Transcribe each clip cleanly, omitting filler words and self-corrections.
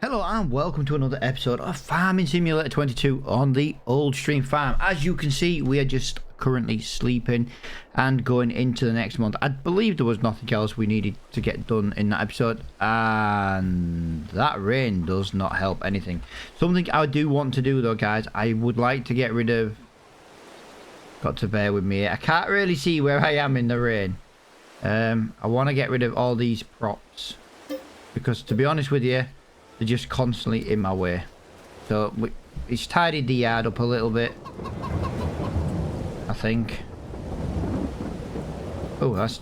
Hello and welcome to another episode of Farming Simulator 22 on the Old Stream Farm. As you can see, we are just currently sleeping and going into the next month. I believe there was nothing else we needed to get done in that episode, and that rain does not help anything. Something I do want to do though, guys, I would like to get rid of... Got to bear with me. I can't really see where I am in the rain. I want to get rid of all these props because, to be honest with you, they're just constantly in my way. So it's tidied the yard up a little bit, I think. Oh, that's...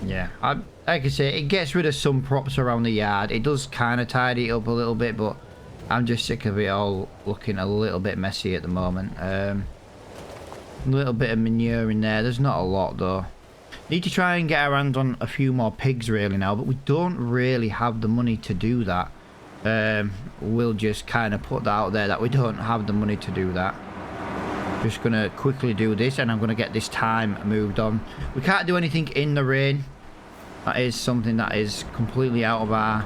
Yeah, like I say, it gets rid of some props around the yard. It does kind of tidy it up a little bit, but I'm just sick of it all looking a little bit messy at the moment. A little bit of manure in there. There's not a lot though. Need to try and get our hands on a few more pigs really now, but we don't really have the money to do that. We'll just kind of put that out there that we don't have the money to do that. Just gonna quickly do this and I'm gonna get this time moved on. We can't do anything in the rain. That is something that is completely out of our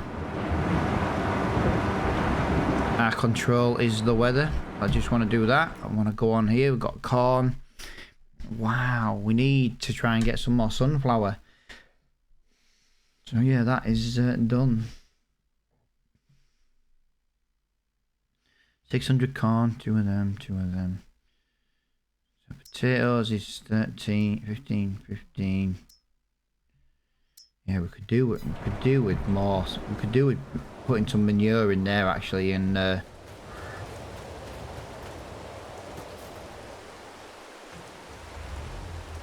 control, is the weather. I just want to do that. I want to go on here. We've got corn. Wow, we need to try and get some more sunflower. So yeah, that is done. 600 corn, two of them. So potatoes is 13, 15, 15. Yeah, we could do with more. We could do with putting some manure in there actually, and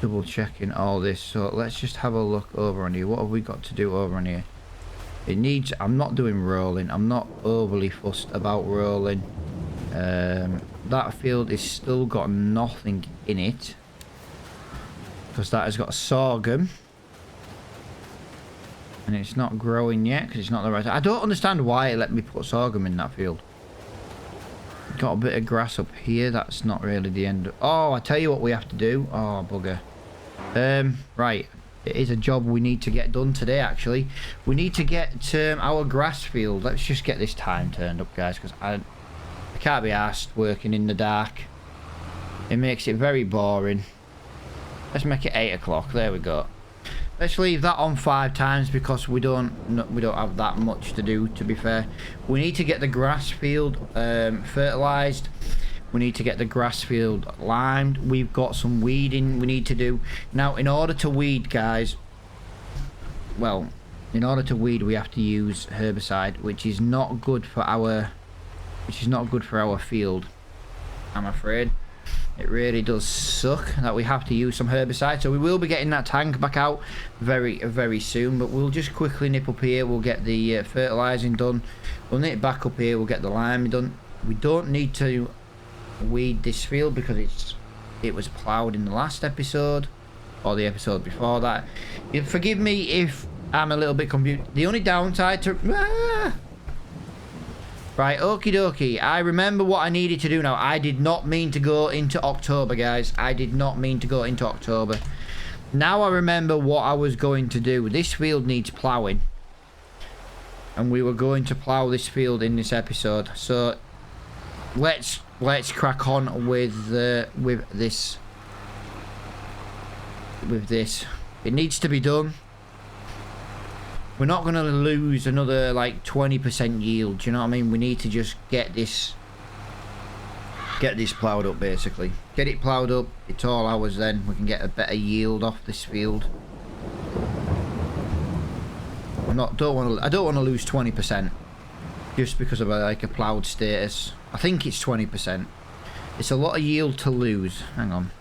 double checking all this. So let's just have a look over on here. What have we got to do over on here? It needs... I'm not doing rolling. I'm not overly fussed about rolling. That field is still got nothing in it because that has got sorghum and it's not growing yet because it's not the right... I don't understand why it let me put sorghum in that field. Got a bit of grass up here. That's not really the end. Oh, I tell you what we have to do. Oh, bugger. Right. It is a job we need to get done today, actually. We need to get our grass field. Let's just get this time turned up, guys, because I can't be arsed working in the dark. It makes it very boring. Let's make it 8 o'clock. There we go. Let's leave that on 5 times because we don't have that much to do, to be fair. We need to get the grass field fertilized. We need to get the grass field limed. We've got some weeding we need to do. Now, in order to weed, guys, well, in order to weed, we have to use herbicide, which is not good for our field, I'm afraid. It really does suck that we have to use some herbicide. So we will be getting that tank back out very, very soon. But we'll just quickly nip up here. We'll get the fertilizing done. We'll nip back up here. We'll get the lime done. We don't need to weed this field because it was ploughed in the last episode or the episode before that. Forgive me if I'm a little bit confused. The only downside to... Right, okie dokie. I remember what I needed to do now. I did not mean to go into October, guys. I did not mean to go into October. Now I remember what I was going to do. This field needs ploughing. And we were going to plough this field in this episode. So let's crack on with this. It needs to be done. We're not going to lose another like 20% yield. Do you know what I mean? We need to just get this ploughed up, basically. Get it ploughed up. It's all ours then. We can get a better yield off this field. I don't want to lose 20% just because of a ploughed status. I think it's 20%. It's a lot of yield to lose. Hang on.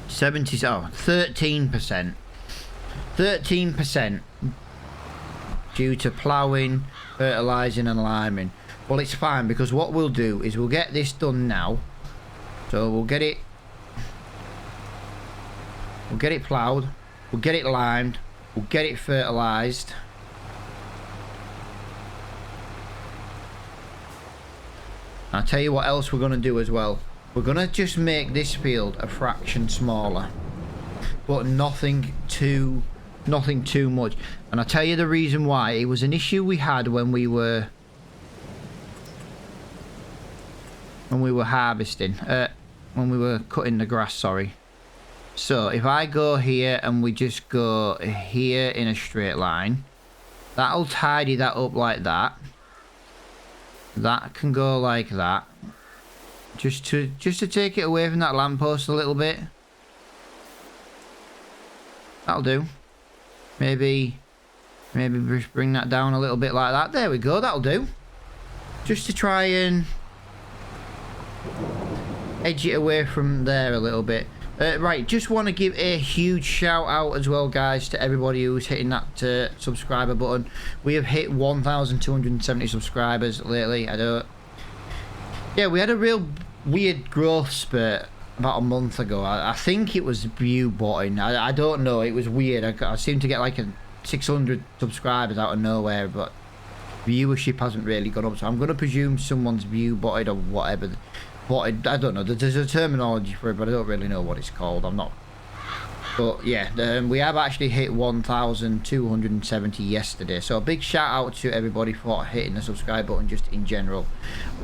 13%. 13% due to ploughing, fertilizing and liming. Well, it's fine because what we'll do is we'll get this done now. So we'll get it ploughed, we'll get it limed, we'll get it fertilized. I'll tell you what else we're going to do as well. We're going to just make this field a fraction smaller, but nothing too nothing too much. And I'll tell you the reason why. It was an issue we had when we were harvesting, when we were cutting the grass, sorry. So if I go here and we just go here in a straight line, that'll tidy that up like that. That can go like that. Just to take it away from that lamppost a little bit. That'll do. Maybe just bring that down a little bit like that. There we go, that'll do. Just to try and edge it away from there a little bit. Right, just want to give a huge shout out as well, guys, to everybody who's hitting that subscriber button. We have hit 1,270 subscribers lately. Yeah, we had a real weird growth spurt about a month ago. I think it was view botting. I don't know. It was weird. I seemed to get like 600 subscribers out of nowhere, but viewership hasn't really gone up. So I'm going to presume someone's view botted or whatever. I don't know. There's a terminology for it, but I don't really know what it's called. I'm not. But yeah, we have actually hit 1,270 yesterday. So a big shout out to everybody for hitting the subscribe button just in general.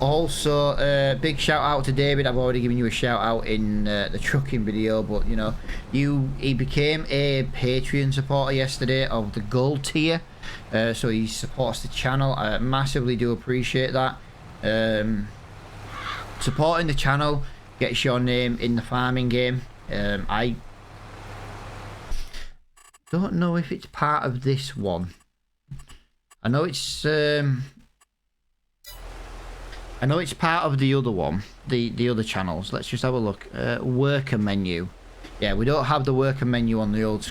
Also, big shout out to David. I've already given you a shout out in the trucking video, but you know, he became a Patreon supporter yesterday of the gold tier. So he supports the channel. I massively do appreciate that. Supporting the channel gets your name in the farming game. I don't know if it's part of this one. I know it's part of the other one, the other channels. Let's just have a look. Worker menu. Yeah, we don't have the worker menu on the old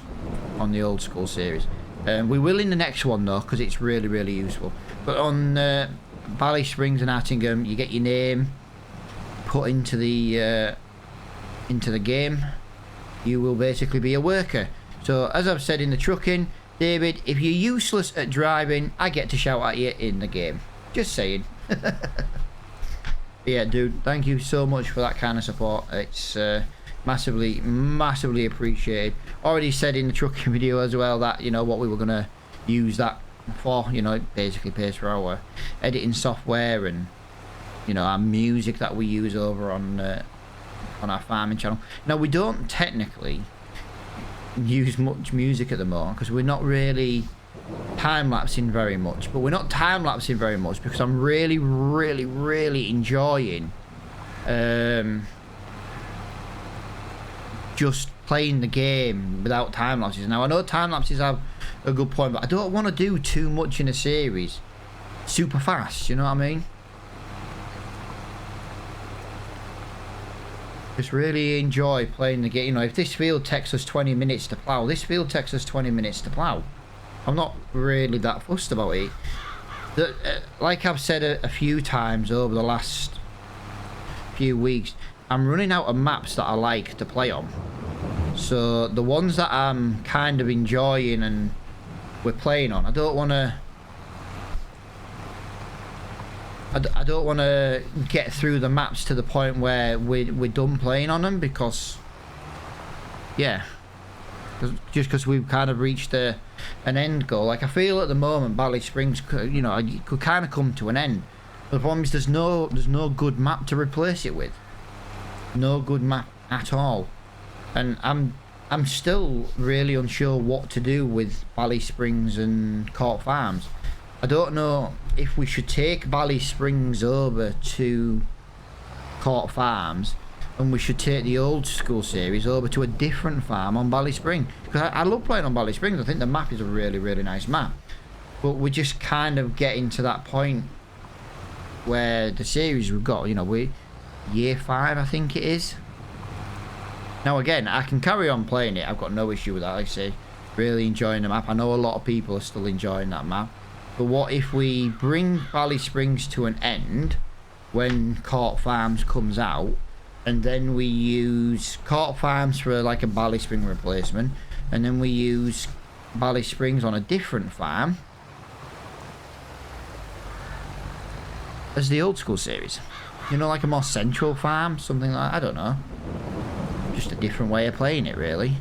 school series. We will in the next one though, because it's really, really useful. But on Valley Springs and Attingham, you get your name put into the game. You will basically be a worker. So as I've said in the trucking, David, if you're useless at driving, I get to shout at you in the game. Just saying. Yeah, dude, thank you so much for that kind of support. It's massively, massively appreciated. Already said in the trucking video as well that, you know, what we were going to use that for. You know, it basically pays for our editing software and, you know, our music that we use over on our farming channel. Now, we don't technically use much music at the moment because we're not really time-lapsing very much. But we're not time-lapsing very much because I'm really, really, really enjoying just playing the game without time-lapses. Now, I know time-lapses have a good point, but I don't want to do too much in a series super fast, you know what I mean? Just really enjoy playing the game. You know, if this field takes us 20 minutes to plough, this field takes us 20 minutes to plough. I'm not really that fussed about it. Like I've said a few times over the last few weeks, I'm running out of maps that I like to play on. So the ones that I'm kind of enjoying and we're playing on, I don't want to get through the maps to the point where we're done playing on them, because yeah, just because we've kind of reached an end goal. Like I feel at the moment Valley Springs, you know, could kind of come to an end. The problem is there's no good map to replace it with. No good map at all. And I'm still really unsure what to do with Valley Springs and Court Farms. I don't know if we should take Valley Springs over to Court Farms and we should take the old school series over to a different farm on Valley Spring. Because I love playing on Valley Springs. I think the map is a really, really nice map. But we're just kind of getting to that point where the series we've got, you know, we're year 5, I think it is. Now again, I can carry on playing it. I've got no issue with that. Like I say, really enjoying the map. I know a lot of people are still enjoying that map. But what if we bring Valley Springs to an end when Court Farms comes out, and then we use Court Farms for like a Valley Spring replacement, and then we use Valley Springs on a different farm as the old school series? You know, like a more central farm, something like that. I don't know. Just a different way of playing it, really.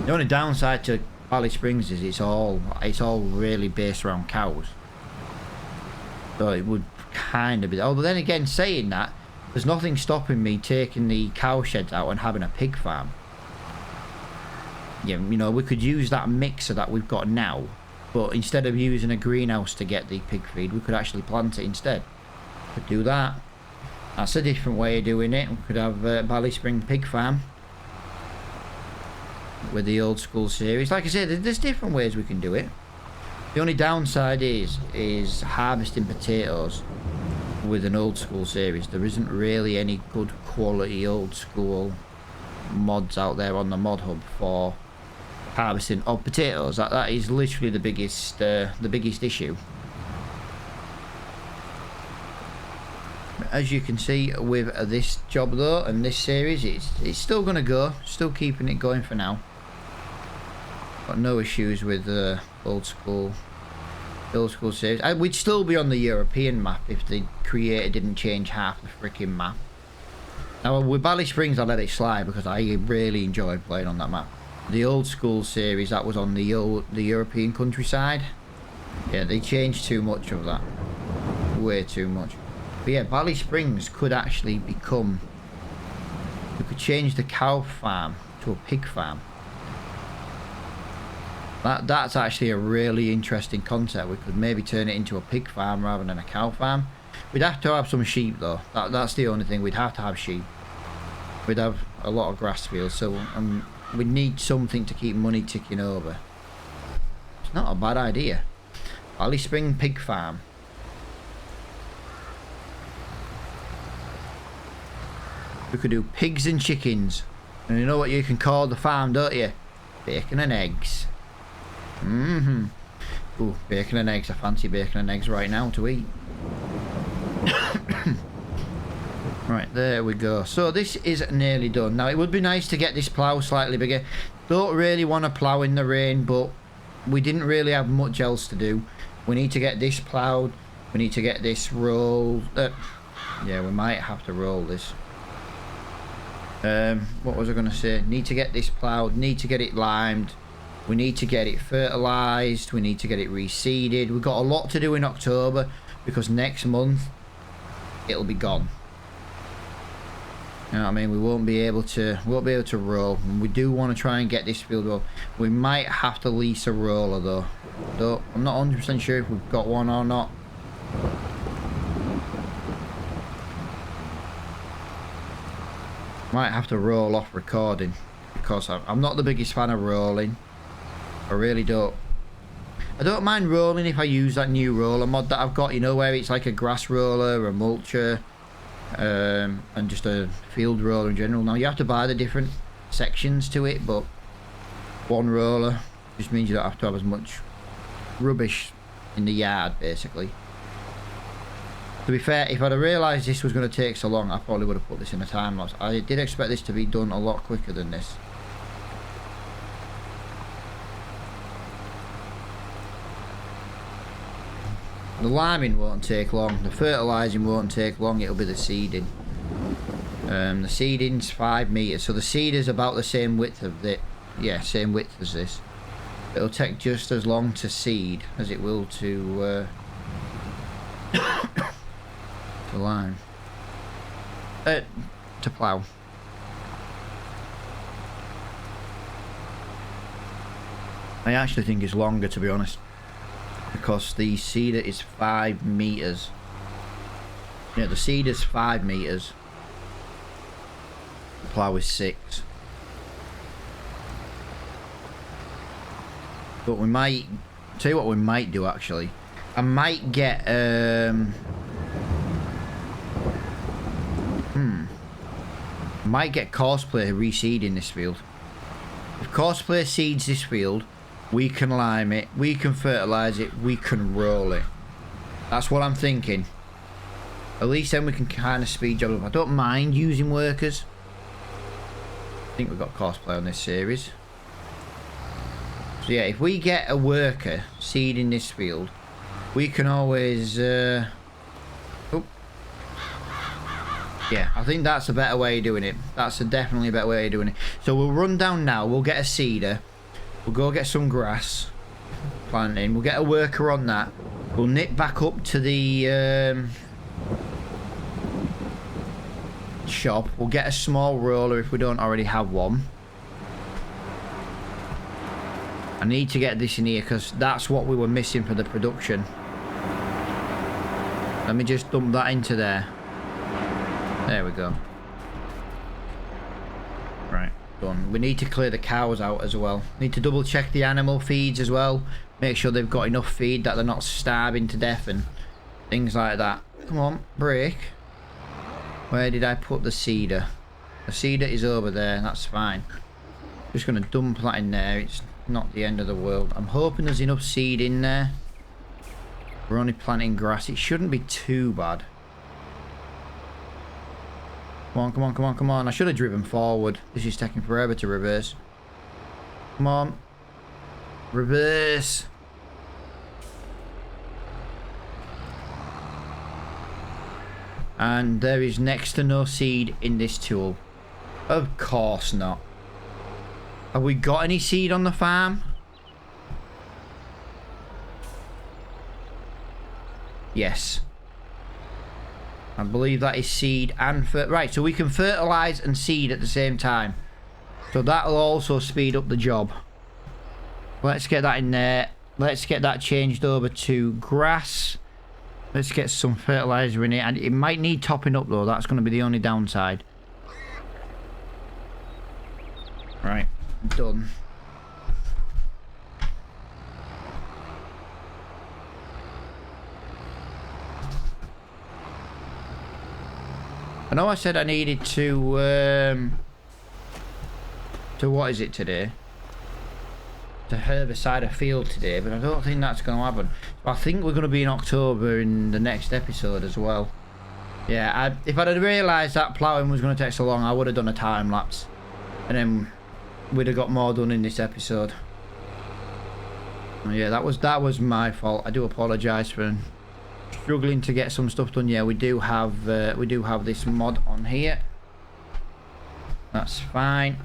The only downside to Valley Springs is it's all really based around cows. So it would kind of be. Oh, but then again, saying that, there's nothing stopping me taking the cow sheds out and having a pig farm. Yeah, you know, we could use that mixer that we've got now, but instead of using a greenhouse to get the pig feed, we could actually plant it instead. Could do that. That's a different way of doing it. We could have Valley Spring Pig Farm with the old school series. Like I said, there's different ways we can do it. The only downside is harvesting potatoes with an old school series. There isn't really any good quality old school mods out there on the mod hub for harvesting of potatoes. That is literally the biggest issue. As you can see with this job though and this series, it's still gonna go, still keeping it going for now. Got no issues with the old school series. We'd still be on the European map if the creator didn't change half the freaking map. Now with Valley Springs I let it slide because I really enjoyed playing on that map. The old school series, that was on the European countryside. Yeah, they changed too much of that. Way too much. But yeah, Valley Springs could actually become... We could change the cow farm to a pig farm. That's actually a really interesting concept. We could maybe turn it into a pig farm rather than a cow farm. We'd have to have some sheep though. That's the only thing. We'd have to have sheep. We'd have a lot of grass fields, so we'd need something to keep money ticking over. It's not a bad idea. Valley Spring Pig Farm. We could do pigs and chickens. And you know what you can call the farm, don't you? Bacon and eggs. Ooh, bacon and eggs. I fancy bacon and eggs right now to eat. Right, there we go. So this is nearly done. Now it would be nice to get this plough slightly bigger. Don't really want to plough in the rain, but we didn't really have much else to do. We need to get this ploughed. We need to get this rolled. Yeah, we might have to roll this. What was I going to say? Need to get this ploughed. Need to get it limed. We need to get it fertilised. We need to get it reseeded. We've got a lot to do in October because next month it'll be gone. You know what I mean? We won't be able to roll. And we do want to try and get this field roll. We might have to lease a roller though. I'm not 100% sure if we've got one or not. Might have to roll off recording because I'm not the biggest fan of rolling. I really don't. I don't mind rolling if I use that new roller mod that I've got, you know, where it's like a grass roller, a mulcher, and just a field roller in general. Now you have to buy the different sections to it, but one roller just means you don't have to have as much rubbish in the yard, basically. To be fair, if I'd have realised this was going to take so long, I probably would have put this in a time lapse. I did expect this to be done a lot quicker than this. The liming won't take long, the fertilising won't take long, it'll be the seeding. The seeding's 5 metres, so the seed is about the same width of it. Yeah, same width as this. It'll take just as long to seed as it will to lime. To plough. I actually think it's longer, to be honest, because the seeder is 5 metres. Yeah, the seeder's 5 metres. The plough is 6. But we might tell you what we might do actually. I might get might get Cosplay reseeding this field. If Cosplay seeds this field, we can lime it, we can fertilise it, we can roll it. That's what I'm thinking. At least then we can kind of speed job up. I don't mind using workers. I think we've got Cosplay on this series. So yeah, if we get a worker seeding this field, we can always yeah, I think that's a better way of doing it. That's definitely a better way of doing it. So we'll run down now, we'll get a seeder, We'll go get some grass planting. We'll get a worker on that. We'll nip back up to the shop. We'll get a small roller if we don't already have one. I need to get this in here because that's what we were missing for the production. Let me just dump that into there. There we go. Right, done. We need to clear the cows out as well. Need to double check the animal feeds as well. Make sure they've got enough feed, that they're not starving to death and things like that. Come on, break. Where did I put the cedar? The cedar is over there, that's fine. Just going to dump that in there. It's not the end of the world. I'm hoping there's enough seed in there. We're only planting grass. It shouldn't be too bad. Come on, come on, come on, come on. I should have driven forward. This is taking forever to reverse. Come on. Reverse. And there is next to no seed in this tool. Of course not. Have we got any seed on the farm? Yes. I believe that is seed and right, so we can fertilize and seed at the same time. So that'll also speed up the job. Let's get that in there. Let's get that changed over to grass. Let's get some fertilizer in it. And it might need topping up though. That's going to be the only downside. Right. Done. I know I said I needed to what is it today? To herbicide a field today, but I don't think that's going to happen. I think we're going to be in October in the next episode as well. Yeah, if I'd have realised that ploughing was going to take so long, I would have done a time lapse. And then we'd have got more done in this episode. Yeah, that was my fault. I do apologise for struggling to get some stuff done. Yeah, we do have this mod on here. That's fine.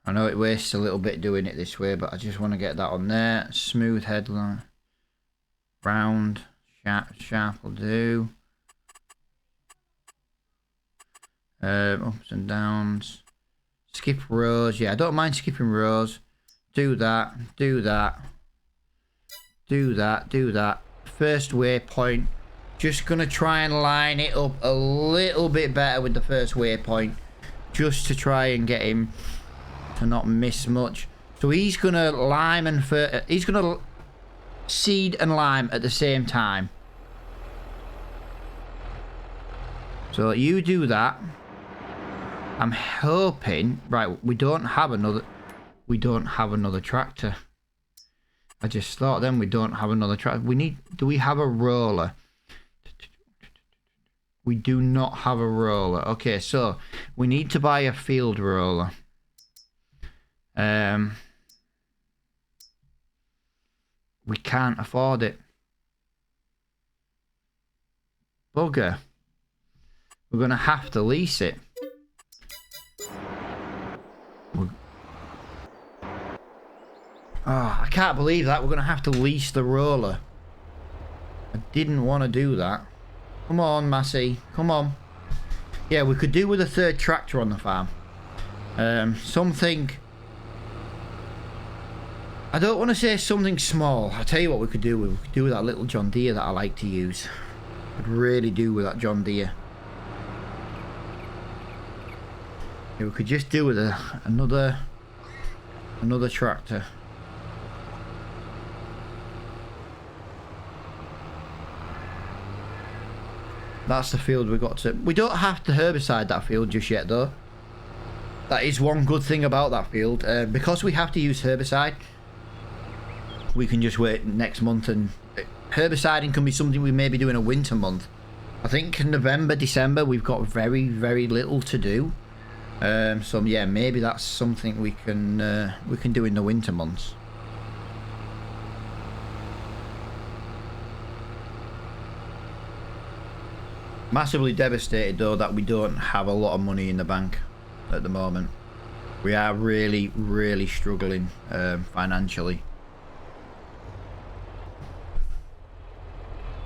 I know it wastes a little bit doing it this way, but I just want to get that on there. Smooth headline. Round. Sharp will do. Ups and downs. Skip rows. Yeah, I don't mind skipping rows. Do that. Do that. Do that. Do that. First waypoint. Just going to try and line it up a little bit better with the first waypoint. Just to try and get him to not miss much. So he's going to lime and he's going to seed and lime at the same time. So you do that. I'm hoping, right, we don't have another tractor. I just thought then we don't have another tractor. Do we have a roller? We do not have a roller. Okay, so we need to buy a field roller. We can't afford it. Bugger. We're going to have to lease it. Oh, I can't believe that. We're going to have to lease the roller. I didn't want to do that. Come on, Massey. Come on. Yeah, we could do with a third tractor on the farm. Something... I don't want to say something small. I'll tell you what we could do. We could do with that little John Deere that I like to use. Could really do with that John Deere. Yeah, we could just do with another tractor. That's the field we got to. We don't have to herbicide that field just yet though. That is one good thing about that field. Because we have to use herbicide, we can just wait next month, and herbiciding can be something we maybe do in a winter month. I think in November, December we've got very, very little to do. So yeah, maybe that's something we can do in the winter months. Massively devastated though that we don't have a lot of money in the bank at the moment. We are really, really struggling financially.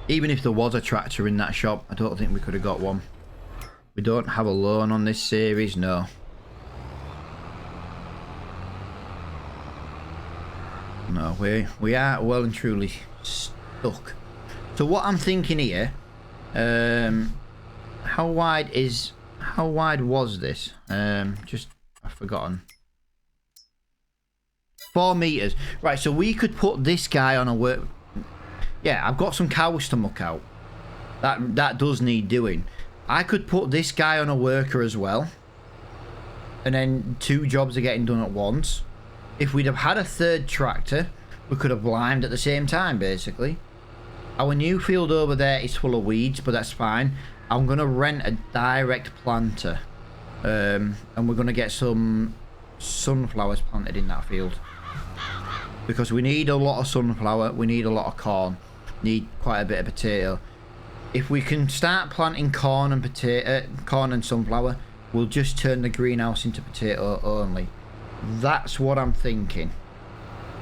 Even if there was a tractor in that shop, I don't think we could have got one. We don't have a loan on this series, no. No, we are well and truly stuck. So what I'm thinking here, how wide was this? Just I've forgotten. 4 meters. Right, so we could put this guy on a work. Yeah, I've got some cows to muck out. That does need doing. I could put this guy on a worker as well. And then 2 jobs are getting done at once. If we'd have had a 3rd tractor, we could have limed at the same time, basically. Our new field over there is full of weeds, but that's fine. I'm going to rent a direct planter. And we're going to get some sunflowers planted in that field. Because we need a lot of sunflower, we need a lot of corn. Need quite a bit of potato. If we can start planting corn and sunflower, we'll just turn the greenhouse into potato only. That's what I'm thinking.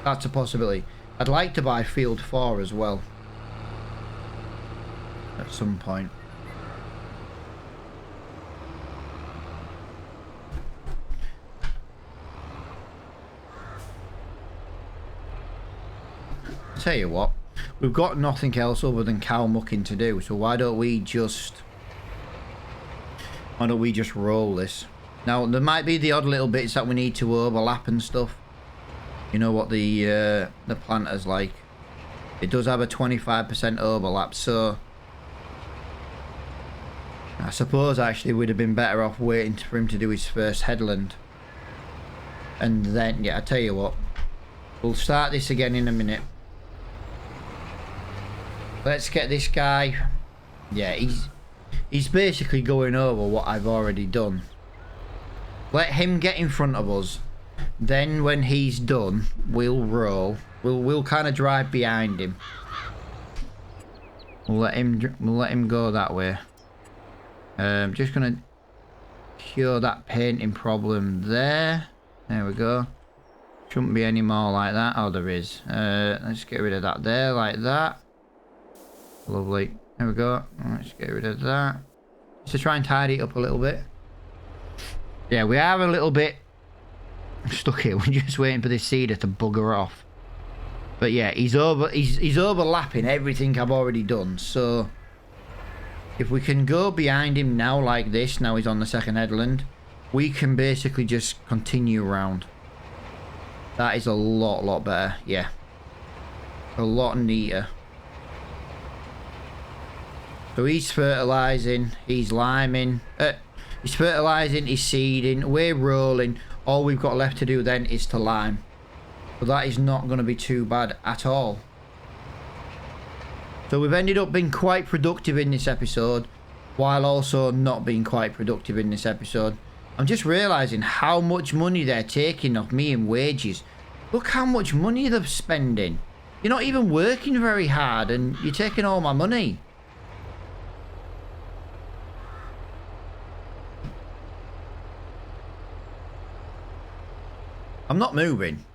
That's a possibility. I'd like to buy field 4 as well. At some point. Tell you what, we've got nothing else other than cow mucking to do, so why don't we just roll this? Now there might be the odd little bits that we need to overlap and stuff. You know what the planter's like. It does have a 25% overlap, so I suppose actually we'd have been better off waiting for him to do his first headland. And then, yeah, I tell you what, we'll start this again in a minute. Let's get this guy. Yeah, he's basically going over what I've already done. Let him get in front of us. Then when he's done, we'll roll. We'll kind of drive behind him. We'll let him go that way. Just gonna cure that painting problem there. There we go. Shouldn't be any more like that. Oh, there is. Let's get rid of that there, like that. Lovely. There we go. Let's get rid of that. Just to try and tidy it up a little bit. Yeah, we are a little bit stuck here. We're just waiting for this seeder to bugger off. But yeah, he's overlapping everything I've already done. So if we can go behind him now like this, now he's on the 2nd headland, we can basically just continue around. That is a lot better. Yeah. A lot neater. So he's fertilising, he's liming, he's fertilising, he's seeding, we're rolling. All we've got left to do then is to lime. So that is not going to be too bad at all. So we've ended up being quite productive in this episode, while also not being quite productive in this episode. I'm just realising how much money they're taking off me in wages. Look how much money they're spending. You're not even working very hard and you're taking all my money. I'm not moving.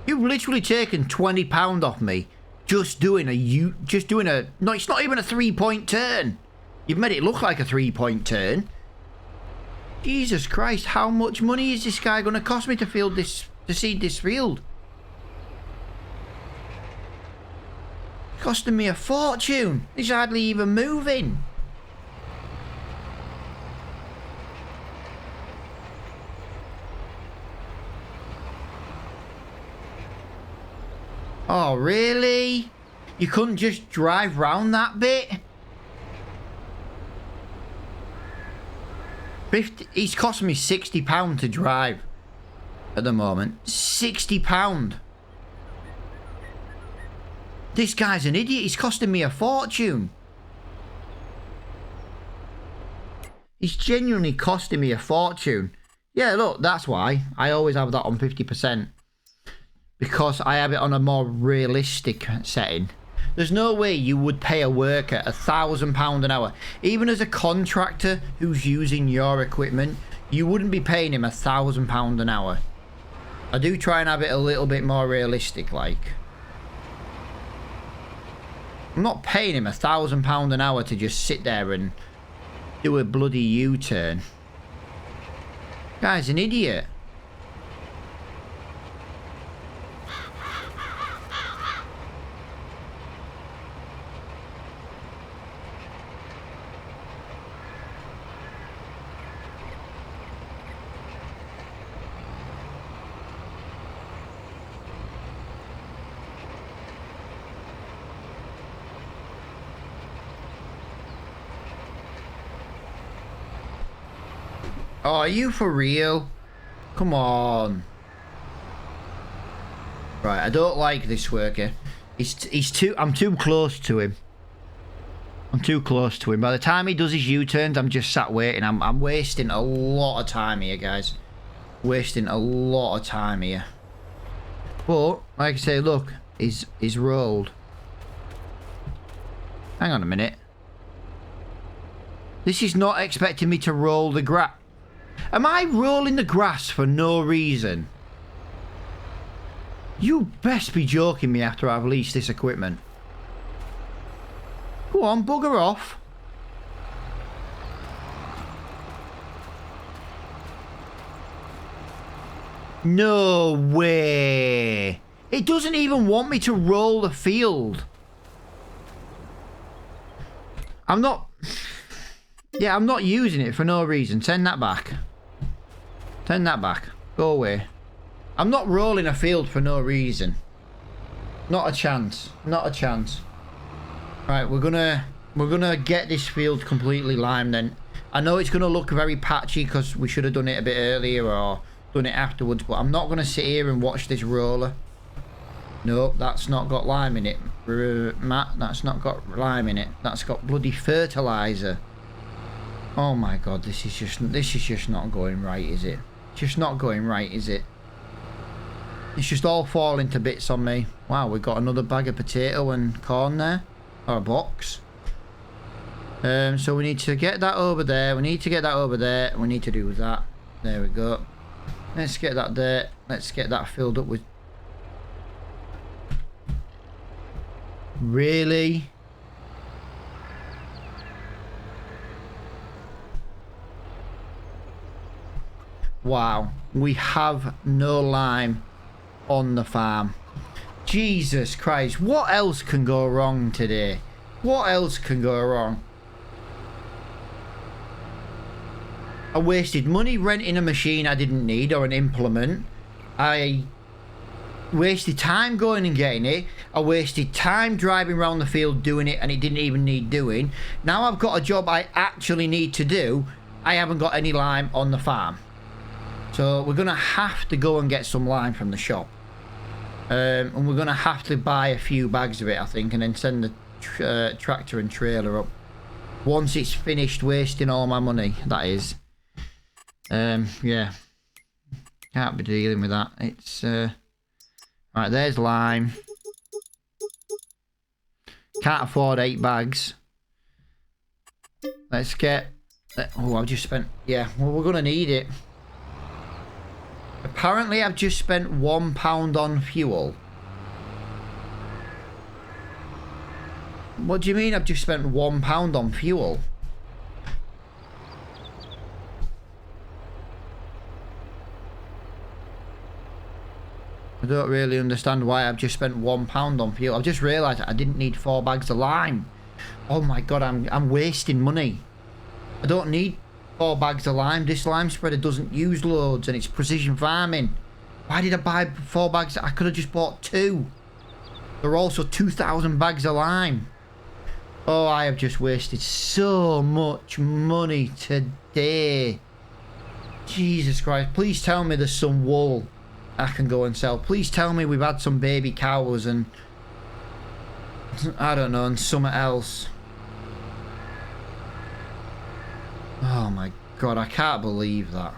You've literally taken £20 off me just doing a no, it's not even a 3-point turn. You've made it look like a 3-point turn. Jesus Christ, how much money is this guy going to cost me to seed this field? Costing me a fortune. He's hardly even moving. Oh, really? You couldn't just drive round that bit? He's costing me £60 to drive at the moment. £60. This guy's an idiot. He's costing me a fortune. He's genuinely costing me a fortune. Yeah, look, that's why. I always have that on 50%. because I have it on a more realistic setting. There's no way you would pay a worker £1,000 an hour. Even as a contractor who's using your equipment, you wouldn't be paying him £1,000 an hour. I do try and have it a little bit more realistic, like. I'm not paying him £1,000 an hour to just sit there and do a bloody U-turn. Guy's an idiot. Oh, are you for real? Come on. Right, I don't like this worker. I'm too close to him. I'm too close to him. By the time he does his U-turns, I'm just sat waiting. I'm wasting a lot of time here, guys. Wasting a lot of time here. But, like I say, look, he's rolled. Hang on a minute. This is not expecting me to roll the grass. Am I rolling the grass for no reason? You best be joking me after I've leased this equipment. Go on, bugger off. No way. It doesn't even want me to roll the field. I'm not... Yeah, I'm not using it for no reason. Send that back. Send that back. Go away. I'm not rolling a field for no reason. Not a chance. Not a chance. Right, we're gonna get this field completely limed then. I know it's gonna look very patchy because we should have done it a bit earlier or done it afterwards, but I'm not gonna sit here and watch this roller. Nope, that's not got lime in it. Matt, that's not got lime in it. That's got bloody fertilizer. Oh my god, this is just not going right, is it? Just not going right, is it? It's just all falling to bits on me. Wow, we've got another bag of potato and corn there. Or a box. So we need to get that over there. We need to get that over there. We need to do that. There we go. Let's get that there. Let's get that filled up with... Really? Wow. We have no lime on the farm. Jesus Christ. What else can go wrong today? What else can go wrong? I wasted money renting a machine I didn't need or an implement. I wasted time going and getting it. I wasted time driving around the field doing it and it didn't even need doing. Now I've got a job I actually need to do. I haven't got any lime on the farm. So we're going to have to go and get some lime from the shop. And we're going to have to buy a few bags of it, I think, and then send the tractor and trailer up. Once it's finished wasting all my money, that is. Yeah. Can't be dealing with that. It's, right, there's lime. Can't afford 8 bags. Let's get... Oh, I've just spent... Yeah, well, we're going to need it. Apparently, I've just spent £1 on fuel. What do you mean I've just spent £1 on fuel? I don't really understand why I've just spent £1 on fuel. I've just realised I didn't need 4 bags of lime. Oh my god, I'm wasting money. I don't need 4 bags of lime. This lime spreader doesn't use loads and it's precision farming. Why did I buy 4 bags? I could have just bought 2. There are also 2,000 bags of lime. Oh, I have just wasted so much money today. Jesus Christ. Please tell me there's some wool I can go and sell. Please tell me we've had some baby cows and... I don't know, and something else. Oh my god, I can't believe that.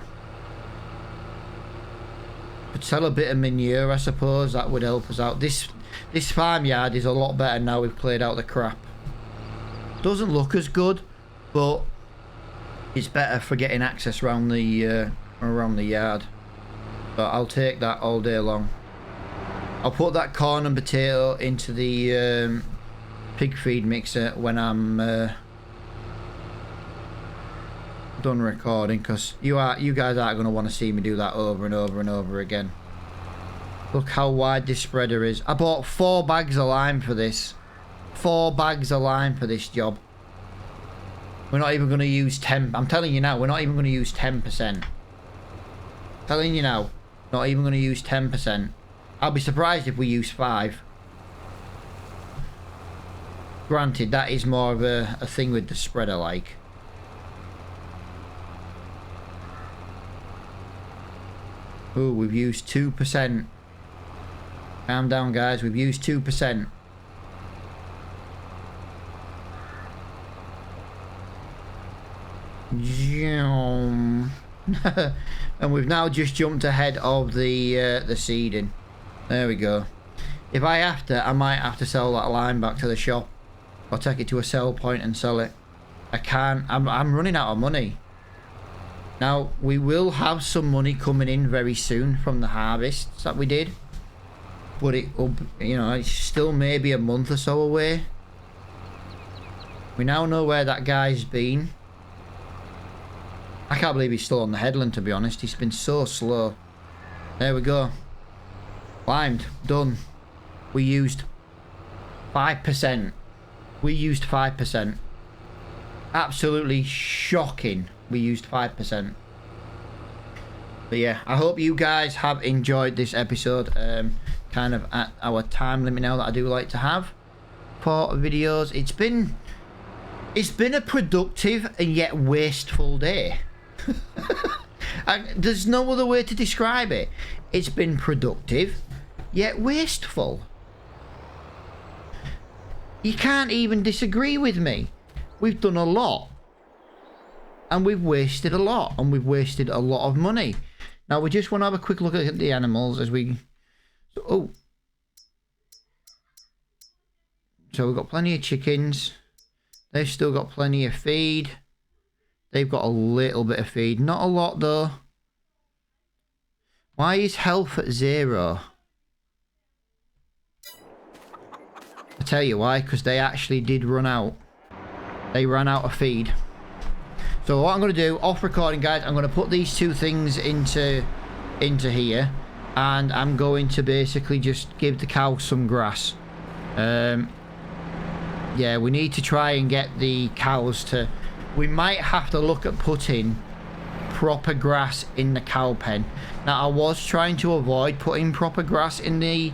could sell a bit of manure, I suppose. That would help us out. This farmyard is a lot better now we've cleared out the crap. Doesn't look as good, but it's better for getting access around the yard. But I'll take that all day long. I'll put that corn and potato into the pig feed mixer when I'm done recording, because you guys aren't going to want to see me do that over and over and over again. Look how wide this spreader is. I bought 4 bags of lime for this. 4 bags of lime for this job. We're not even going to use 10. I'm telling you now, we're not even going to use 10%. Telling you now, not even going to use 10%. I'll be surprised if we use 5. Granted, that is more of a thing with the spreader, like. Ooh, we've used 2%. Calm down, guys. We've used 2%. And we've now just jumped ahead of the seeding. There we go. If I have to, I might have to sell that line back to the shop, or take it to a sell point and sell it. I can't. I'm running out of money. Now, we will have some money coming in very soon from the harvests that we did. But it will, you know, it's still maybe a month or so away. We now know where that guy's been. I can't believe he's still on the headland, to be honest. He's been so slow. There we go. Limed. Done. We used 5%. We used 5%. Absolutely shocking. We used 5%. But yeah, I hope you guys have enjoyed this episode. Kind of at our time limit now that I do like to have for videos. It's been a productive and yet wasteful day. There's no other way to describe it. It's been productive yet wasteful. You can't even disagree with me. We've done a lot, and we've wasted a lot, and we've wasted a lot of money. Now we just want to have a quick look at the animals as we... Oh. So we've got plenty of chickens. They've still got plenty of feed. They've got a little bit of feed. Not a lot though. Why is health at 0? I tell you why, because they actually did run out. They ran out of feed. So what I'm going to do, off recording guys, I'm going to put these 2 things into here. And I'm going to basically just give the cows some grass. Yeah, we need to try and get the cows to... We might have to look at putting proper grass in the cow pen. Now, I was trying to avoid putting proper grass in the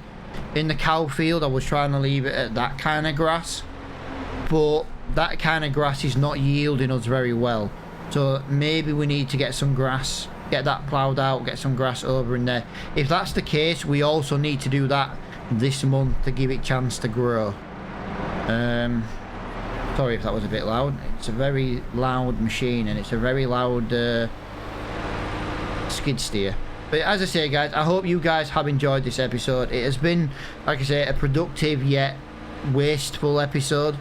cow field. I was trying to leave it at that kind of grass. But that kind of grass is not yielding us very well. So maybe we need to get some grass, get that ploughed out, get some grass over in there. If that's the case, we also need to do that this month to give it a chance to grow. Sorry if that was a bit loud. It's a very loud machine, and it's a very loud skid steer. But as I say guys, I hope you guys have enjoyed this episode. It has been, like I say, a productive yet wasteful episode.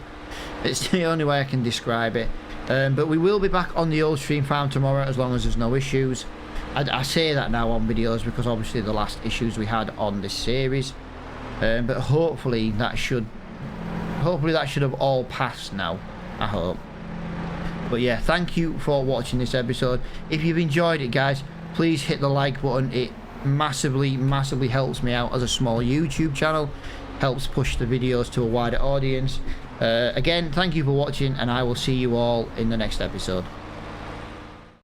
It's the only way I can describe it. But we will be back on the old stream farm tomorrow as long as there's no issues. I say that now on videos because obviously the last issues we had on this series. But hopefully that should have all passed now, I hope. But yeah, thank you for watching this episode. If you've enjoyed it guys, please hit the like button. It massively helps me out as a small YouTube channel, helps push the videos to a wider audience. Again, thank you for watching, and I will see you all in the next episode.